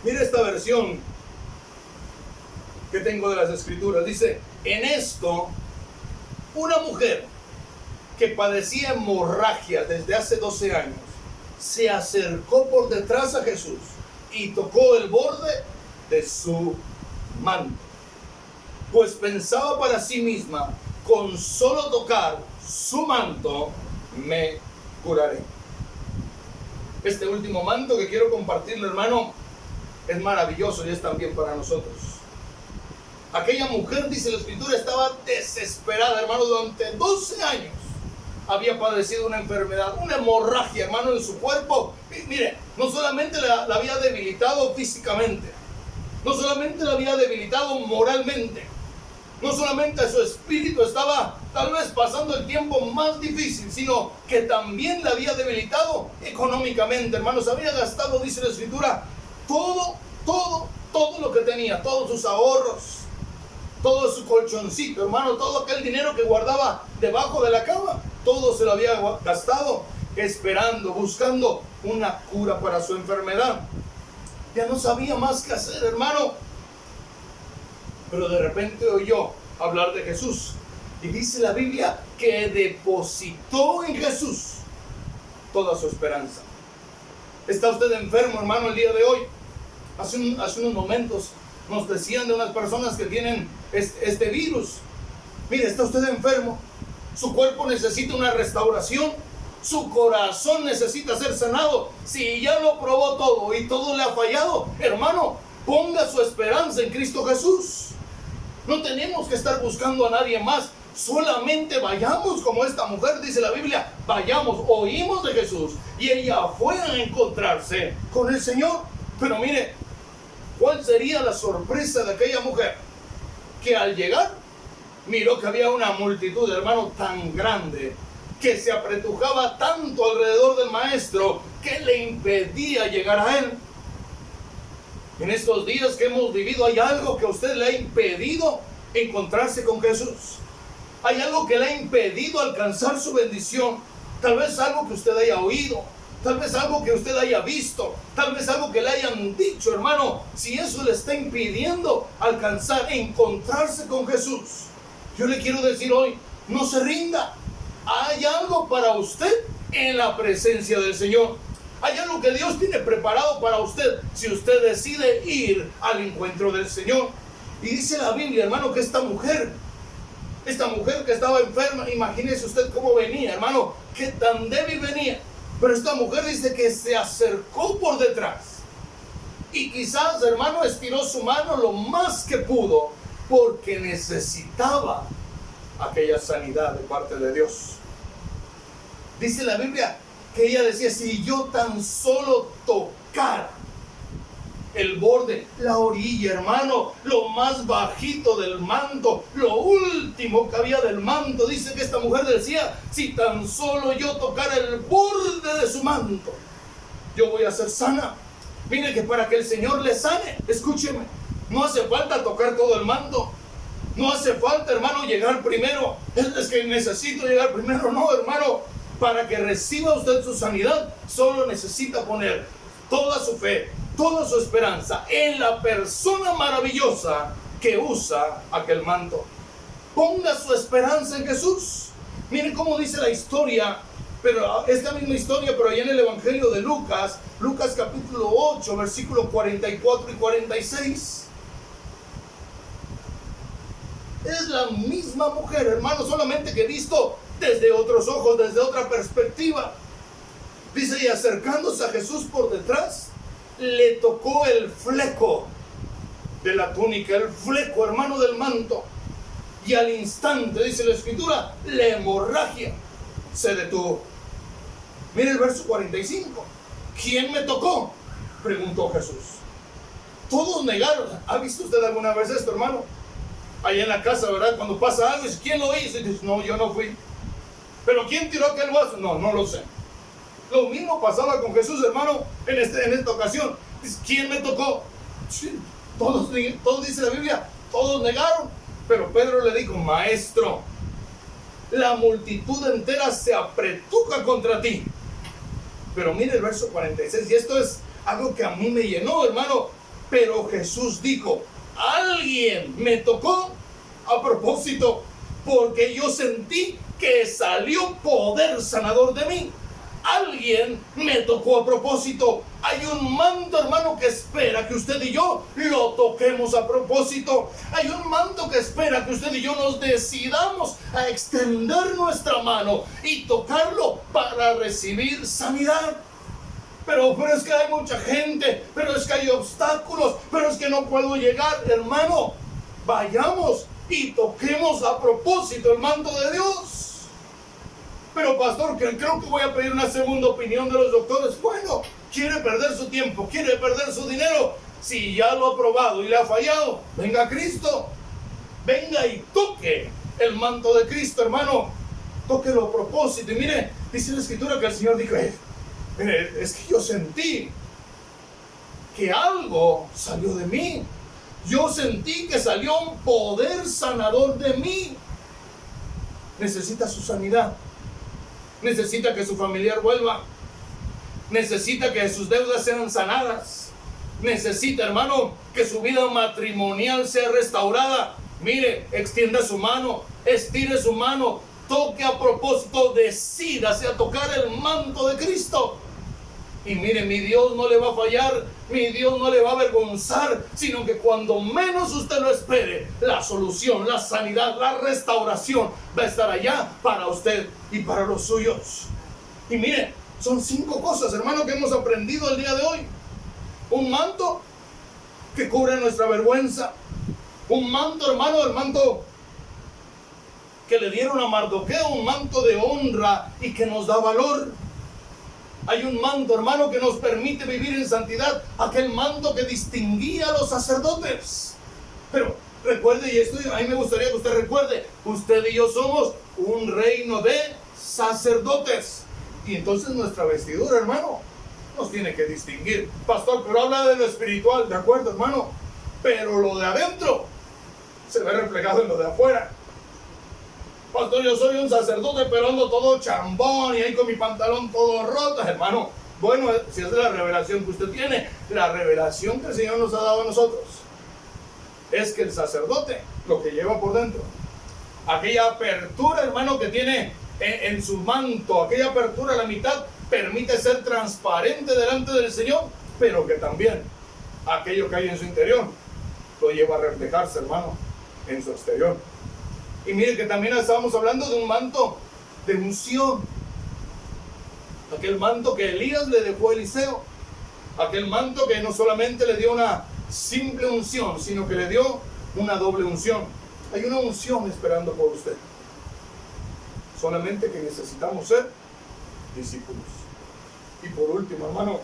Mira esta versión que tengo de las Escrituras. Dice, en esto, una mujer que padecía hemorragia desde hace 12 años, se acercó por detrás a Jesús y tocó el borde de su manto, pues pensaba para sí misma, con solo tocar su manto me curaré. Este último manto que quiero compartirle, hermano, es maravilloso y es también para nosotros. Aquella mujer, dice la Escritura, estaba desesperada, hermano, durante 12 años. Había padecido una enfermedad, una hemorragia, hermano, en su cuerpo. Y mire, no solamente la había debilitado físicamente, no solamente la había debilitado moralmente, No solamente su espíritu estaba tal vez pasando el tiempo más difícil, sino que también le había debilitado económicamente, hermanos. Había gastado, dice la Escritura, todo lo que tenía, todos sus ahorros, todo su colchoncito, hermano, todo aquel dinero que guardaba debajo de la cama, todo se lo había gastado esperando, buscando una cura para su enfermedad. Ya no sabía más qué hacer, hermano. Pero de repente oyó hablar de Jesús. Y dice la Biblia que depositó en Jesús toda su esperanza. ¿Está usted enfermo, hermano, el día de hoy? Hace unos momentos nos decían de unas personas que tienen este virus. Mire, está usted enfermo. Su cuerpo necesita una restauración. Su corazón necesita ser sanado. Si ya lo probó todo y todo le ha fallado, hermano, ponga su esperanza en Cristo Jesús. No tenemos que estar buscando a nadie más. Solamente vayamos como esta mujer, dice la Biblia. Vayamos, oímos de Jesús y ella fue a encontrarse con el Señor. Pero mire, ¿cuál sería la sorpresa de aquella mujer? Que al llegar, miró que había una multitud, hermano, tan grande, que se apretujaba tanto alrededor del maestro, que le impedía llegar a él. En estos días que hemos vivido, ¿hay algo que a usted le ha impedido encontrarse con Jesús? ¿Hay algo que le ha impedido alcanzar su bendición? Tal vez algo que usted haya oído, tal vez algo que usted haya visto, tal vez algo que le hayan dicho, hermano. Si eso le está impidiendo alcanzar, encontrarse con Jesús, yo le quiero decir hoy, no se rinda. Hay algo para usted en la presencia del Señor. Hay algo que Dios tiene preparado para usted si usted decide ir al encuentro del Señor. Y dice la Biblia, hermano, que esta mujer que estaba enferma, imagínese usted cómo venía, hermano, qué tan débil venía. Pero esta mujer dice que se acercó por detrás. Y quizás, hermano, estiró su mano lo más que pudo, porque necesitaba aquella sanidad de parte de Dios. Dice la Biblia que ella decía, si yo tan solo tocara el borde, la orilla, hermano, lo más bajito del manto, lo último que había del manto, dice que esta mujer decía, si tan solo yo tocara el borde de su manto, yo voy a ser sana. Mire que para que el Señor le sane, escúcheme, no hace falta tocar todo el manto. No hace falta, hermano, llegar primero. Es que necesito llegar primero. No, hermano. Para que reciba usted su sanidad, solo necesita poner toda su fe, toda su esperanza en la persona maravillosa que usa aquel manto. Ponga su esperanza en Jesús. Miren cómo dice la historia, pero esta misma historia, pero allá en el Evangelio de Lucas, Lucas capítulo 8, versículos 44 y 46. Es la misma mujer, hermano, solamente que visto desde otros ojos, desde otra perspectiva. Dice, y acercándose a Jesús por detrás, le tocó el fleco de la túnica, el fleco, hermano, del manto. Y al instante, dice la Escritura, la hemorragia se detuvo. Mire el verso 45. ¿Quién me tocó?, preguntó Jesús. Todos negaron. ¿Ha visto usted alguna vez esto, hermano? Allá en la casa, ¿verdad? Cuando pasa algo, dice, ¿quién lo hizo? Y dice, no, yo no fui. ¿Pero quién tiró aquel vaso? No, no lo sé. Lo mismo pasaba con Jesús, hermano, en esta ocasión. Dice, ¿quién me tocó? Sí, todos dice la Biblia, todos negaron. Pero Pedro le dijo, maestro, la multitud entera se apretuja contra ti. Pero mire el verso 46, y esto es algo que a mí me llenó, hermano. Pero Jesús dijo, alguien me tocó a propósito, porque yo sentí que salió poder sanador de mí. Alguien me tocó a propósito. Hay un manto, hermano, que espera que usted y yo lo toquemos a propósito. Hay un manto que espera que usted y yo nos decidamos a extender nuestra mano y tocarlo para recibir sanidad. Pero es que hay mucha gente, pero es que hay obstáculos, pero es que no puedo llegar. Hermano, vayamos y toquemos a propósito el manto de Dios. Pero pastor, que creo que voy a pedir una segunda opinión de los doctores. Bueno, quiere perder su tiempo, quiere perder su dinero. Si ya lo ha probado y le ha fallado, venga a Cristo. venga y toque el manto de Cristo, hermano. Tóquelo a propósito. Y mire, dice la Escritura que el Señor dijo, es que yo sentí que algo salió de mí. Yo sentí que salió un poder sanador de mí. Necesita su sanidad. Necesita que su familiar vuelva. Necesita que sus deudas sean sanadas. Necesita, hermano, que su vida matrimonial sea restaurada. Mire, extienda su mano, estire su mano, toque a propósito, decídase a tocar el manto de Cristo. Y mire, mi Dios no le va a fallar, mi Dios no le va a avergonzar, sino que cuando menos usted lo espere, la solución, la sanidad, la restauración va a estar allá para usted y para los suyos. Y mire, son 5 cosas, hermano, que hemos aprendido el día de hoy. Un manto que cubre nuestra vergüenza. Un manto, hermano, el manto que le dieron a Mardoqueo, un manto de honra y que nos da valor. Hay un manto, hermano, que nos permite vivir en santidad, aquel manto que distinguía a los sacerdotes. Pero recuerde, y esto a mí me gustaría que usted recuerde, usted y yo somos un reino de sacerdotes. Y entonces nuestra vestidura, hermano, nos tiene que distinguir. Pastor, pero habla de lo espiritual, de acuerdo, hermano, pero lo de adentro se ve reflejado en lo de afuera. Pastor, yo soy un sacerdote, pero ando todo chambón y ahí con mi pantalón todo roto, hermano. Bueno, si es la revelación que usted tiene, la revelación que el Señor nos ha dado a nosotros es que el sacerdote, lo que lleva por dentro, aquella apertura, hermano, que tiene en su manto, aquella apertura a la mitad, permite ser transparente delante del Señor, pero que también aquello que hay en su interior lo lleva a reflejarse, hermano, en su exterior. Y mire que también estábamos hablando de un manto de unción. Aquel manto que Elías le dejó a Eliseo. Aquel manto que no solamente le dio una simple unción, sino que le dio una doble unción. Hay una unción esperando por usted. Solamente que necesitamos ser discípulos. Y por último, hermano,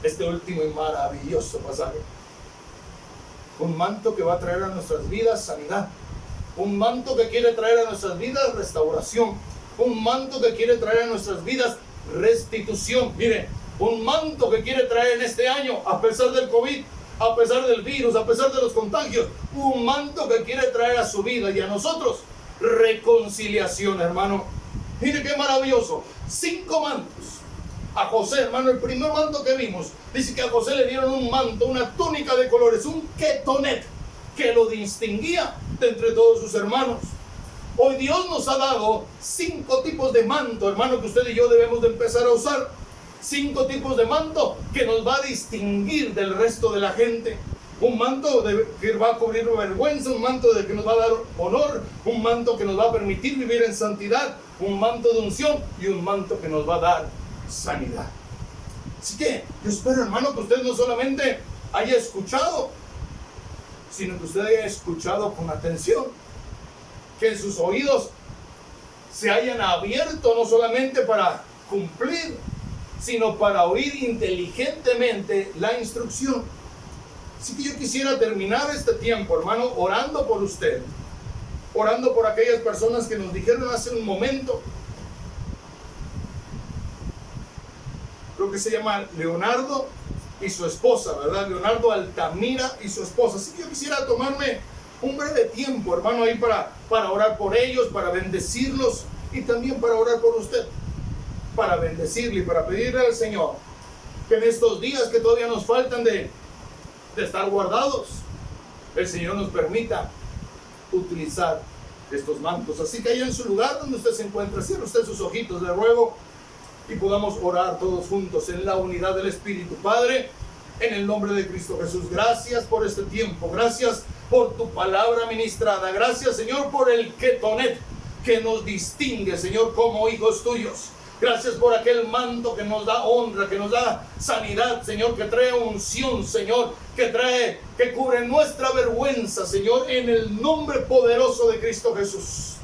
este último y maravilloso pasaje. Un manto que va a traer a nuestras vidas sanidad. Un manto que quiere traer a nuestras vidas restauración. Un manto que quiere traer a nuestras vidas restitución. Mire, un manto que quiere traer en este año, a pesar del COVID, a pesar del virus, a pesar de los contagios, un manto que quiere traer a su vida y a nosotros reconciliación, hermano. Mire qué maravilloso. 5 mantos. A José, hermano, el primer manto que vimos, dice que a José le dieron un manto, una túnica de colores, un ketonet, que lo distinguía de entre todos sus hermanos. Hoy Dios nos ha dado 5 tipos de manto, hermano, que usted y yo debemos de empezar a usar. 5 tipos de manto que nos va a distinguir del resto de la gente. Un manto que va a cubrir vergüenza, un manto que nos va a dar honor, un manto que nos va a permitir vivir en santidad, un manto de unción y un manto que nos va a dar sanidad. Así que yo espero, hermano, que usted no solamente haya escuchado, sino que usted haya escuchado con atención, que en sus oídos se hayan abierto no solamente para cumplir, sino para oír inteligentemente la instrucción. Así que yo quisiera terminar este tiempo, hermano, orando por usted, orando por aquellas personas que nos dijeron hace un momento. Creo que se llama Leonardo y su esposa, ¿verdad? Leonardo Altamira y su esposa. Así que yo quisiera tomarme un breve tiempo, hermano, ahí para orar por ellos, para bendecirlos y también para orar por usted, para bendecirle y para pedirle al Señor que en estos días que todavía nos faltan de estar guardados, el Señor nos permita utilizar estos mantos. Así que ahí en su lugar donde usted se encuentra, cierre usted sus ojitos, le ruego, y podamos orar todos juntos en la unidad del Espíritu. Padre, en el nombre de Cristo Jesús, gracias por este tiempo, gracias por tu palabra ministrada, gracias, Señor, por el ketonet que nos distingue, Señor, como hijos tuyos. Gracias por aquel manto que nos da honra, que nos da sanidad, Señor, que trae unción, Señor, que cubre nuestra vergüenza, Señor, en el nombre poderoso de Cristo Jesús.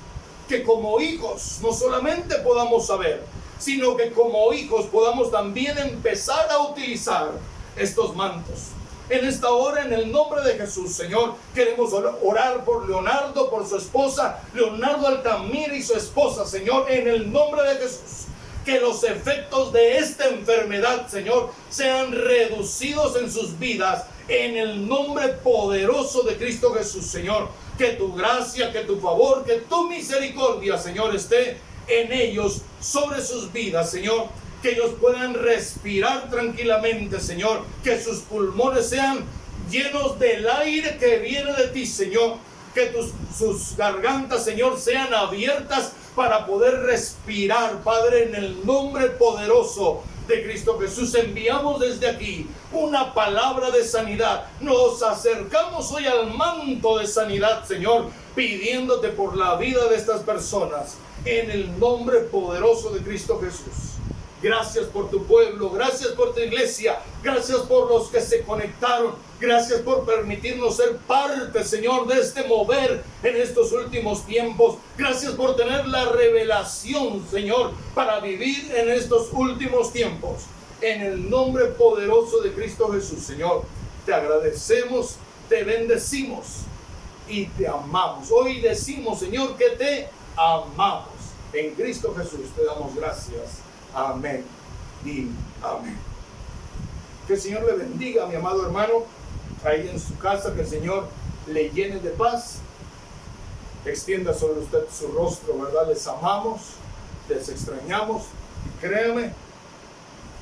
Que como hijos no solamente podamos saber, sino que como hijos podamos también empezar a utilizar estos mantos. en esta hora, en el nombre de Jesús, Señor. Queremos orar por Leonardo, por su esposa, Leonardo Altamira y su esposa, Señor, en el nombre de Jesús. Que los efectos de esta enfermedad, Señor, sean reducidos en sus vidas, en el nombre poderoso de Cristo Jesús, Señor. Que tu gracia, que tu favor, que tu misericordia, Señor, esté en ellos, sobre sus vidas, Señor. Que ellos puedan respirar tranquilamente, Señor. Que sus pulmones sean llenos del aire que viene de ti, Señor. Que sus gargantas, Señor, sean abiertas para poder respirar, Padre, en el nombre poderoso de Cristo Jesús. Enviamos desde aquí una palabra de sanidad. Nos acercamos hoy al manto de sanidad, Señor, pidiéndote por la vida de estas personas, en el nombre poderoso de Cristo Jesús. Gracias por tu pueblo, gracias por tu iglesia, gracias por los que se conectaron, gracias por permitirnos ser parte, Señor, de este mover en estos últimos tiempos. Gracias por tener la revelación, Señor, para vivir en estos últimos tiempos. En el nombre poderoso de Cristo Jesús, Señor, te agradecemos, te bendecimos y te amamos. Hoy decimos, Señor, que te amamos. En Cristo Jesús te damos gracias. Amén y amén. Que el Señor le bendiga, mi amado hermano, ahí en su casa. Que el Señor le llene de paz, extienda sobre usted su rostro, ¿verdad? Les amamos, les extrañamos y créame,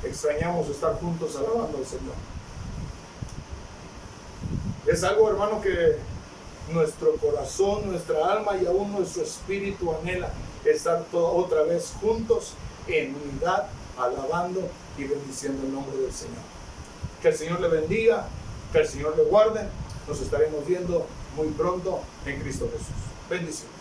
extrañamos estar juntos alabando al Señor. Es algo, hermano, que nuestro corazón, nuestra alma y aún nuestro espíritu anhela, estar otra vez juntos en unidad, alabando y bendiciendo el nombre del Señor. Que el Señor le bendiga, que el Señor le guarde. Nos estaremos viendo muy pronto en Cristo Jesús. Bendiciones.